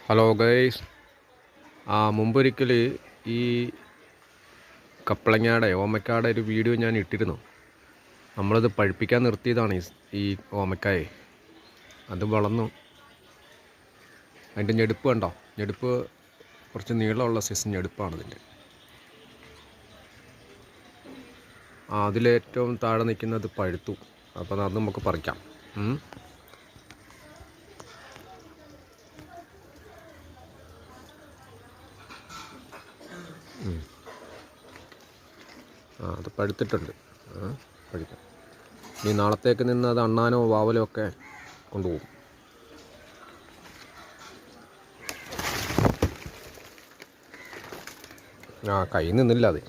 Hello guys. മുമ്പൊരിക്കൽ ഈ കപ്പളങ്ങയുടെ ഓമക്കാടെ ഒരു video ഞാൻ ഇട്ടിരുന്നു. നമ്മളത് പഴുപ്പിക്കാൻ നിർത്തിയതാണ് ഈ ഓമക്കായെ. അത് വളർന്നു. അതിൻ്റെ ഞെടുപ്പ് കണ്ടോ? ഞെടുപ്പ് കുറച്ച് നീളമുള്ള സൈസ് ഞെടുപ്പാണ് ഇതിൻ്റെ. അതിലേറ്റവും താഴെ നിൽക്കുന്നത് പഴുത്തു. അപ്പോൾ അത് നമുക്ക് പറിക്കാം. അത് പഴുത്തിട്ടുണ്ട്. പഴുക്കാം. ഇനി നാളത്തേക്ക് നിന്ന് അത് അണ്ണാനോ വാവലോ ഒക്കെ കൊണ്ടുപോകും. കയ്യിൽ നിന്നില്ല അത്.